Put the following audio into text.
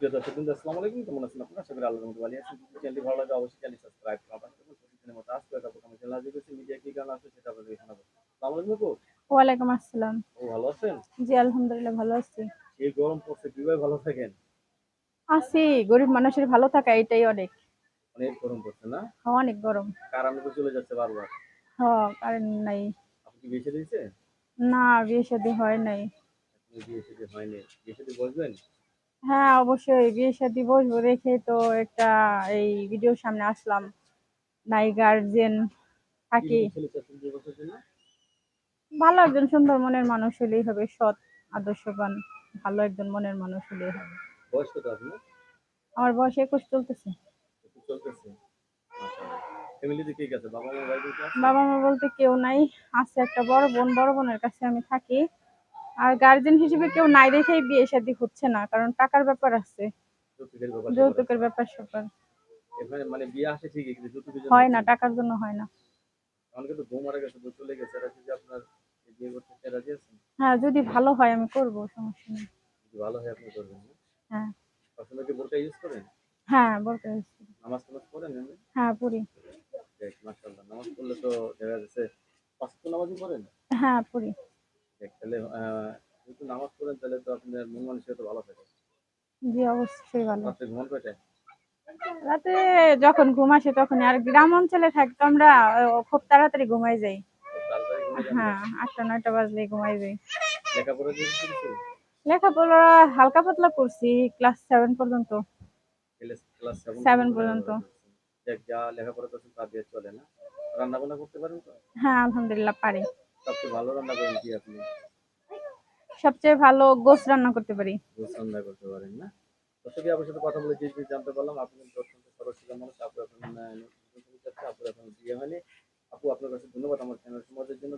প্রিয় দর্শক বৃন্দ, আসসালামু আলাইকুম। কেমন আছেন আপনারা? আশা করি আল্লাহর রহমতে ভালো আছেন। যদি চ্যানেলটি ভালো লাগে অবশ্যই চ্যানেলটি সাবস্ক্রাইব করুন। পাশে থাকুন। প্রতিদিনের মতো আজকে একটা প্রথমে চ্যানেল হাজির করেছি। মিডিয়া কি কারণে আসছে সেটা আপনাদের শোনাবো। আসসালামু আলাইকুম আপু। ওয়ালাইকুম আসসালাম। ও ভালো আছেন? জি, আলহামদুলিল্লাহ ভালো আছি। এই গরম পড়ছে কিভাবে ভালো থাকেন? আছি, গরিব মানুষের ভালো থাকা এটাই অনেক। অনেক গরম পড়ছে না? অনেক গরম। কারেন্ট তো চলে যাচ্ছে বারবার। কারেন্ট নাই। আপনি কি বিয়ে শাদী দিয়েছে? না, বিয়ে শাদী হয় নাই। আপনি বিয়ে শাদী হয়নি। বিয়ে শাদী বসবেন? হ্যাঁ, অবশ্যই বিয়ে শাদী বসবো রেখে তো একটা এই ভিডিওর সামনে আসলাম। নাই গার্জিয়ান থাকি। কিরকম ছেলে চাচ্ছেন বিয়ে বসার জন্য? ভালো একজন সুন্দর মনের মানুষ হলেই হবে, সৎ, আদর্শবান, ভালো একজন মনের মানুষ হলেই হবে। বয়স কত আপনার? আমার বয়স 21 চলতেছে। একটু চলতেছে। মাশাআল্লাহ। ফ্যামিলিতে কে কে আছে? বাবা মা ভাই বোন কি আছে? বাবা মা বলতে কেউ নাই। আছে একটা বড় বোন, বড় বোনের কাছে আমি থাকি। আর গার্জেন হিসেবে কেউ নাই দেখেই বিয়ে শাদী হচ্ছে না, কারণ টাকার ব্যাপার আছে, যৌতুকের ব্যাপার স্যাপার যৌতুকের আছে। ব্যাপার স্যাপার। এখানে মানে বিয়ে আসে ঠিকই কিন্তু যৌতুকের জন্য হয় না, হচ্ছে না। টাকার জন্য হয় না। অনেকে তো বউ মারা গেছে, বউ চলে গেছে। এরা যদি আপনার বিয়ে করতে চায় রাজি আছেন? হ্যাঁ, যদি ভালো হয় আমি করব, সমস্যা নেই। যদি ভালো হয় আপনি করবেন না? হ্যাঁ। সবসময় কি বোরকা ইউজ করেন? হ্যাঁ, বলতে চাইছি। নামাজ টামাজ পড়েন এমনি? হ্যাঁ, পড়ি। দেখ মাশাআল্লাহ, নামাজ পড়লে তো দেখা যাচ্ছে পাঁচ ওয়াক্ত নামাজই পড়েন? হ্যাঁ, পড়ি। দেখ তাহলে যেহেতু নামাজ পড়েন তাহলে তো আপনার মন মানসিকতা ভালো থাকে। জি, অবশ্যই ভালো। রাত্রে ঘুমান কয়টায়? রাতে যখন ঘুম আসে তখনই। আর গ্রাম অঞ্চলে থাকি তো আমরা, খুব তাড়াতাড়ি ঘুমাই যাই। খুব তাড়াতাড়ি ঘুমিয়ে যান হ্যাঁ, কেন? 8টা 9টা বাজলেই ঘুমাই যাই। লেখাপড়া কি কিছু? লেখাপড়া হালকা পাতলা করছি, ক্লাস 7 পর্যন্ত। ক্লাস সেভেন 7 পর্যন্ত পর্যন্ত। লেখাপড়া করছেন। দেখ যা লেখাপড়া করছেন তা দিয়ে চলে না? রান্না বান্না করতে পারেন তো? হ্যাঁ, আলহামদুলিল্লাহ পারি। সবচেয়ে ভালো রান্না করেন কি আপনি? সবচেয়ে ভালো গোশ রান্না করতে পারি। গোছ রান্না করতে পারেন না? দর্শকই আপনার সাথে কথা বলে যে জিনিস জানতে পারলাম, আপনি কিন্তু অত্যন্ত সরল সোজা মানুষ। আপু এখন নতুন চাচ্ছে, আপুর এখন বিয়ে হয়নি। আপু আপনার কাছে ধন্যবাদ আমার চ্যানেল সমাজের জন্য।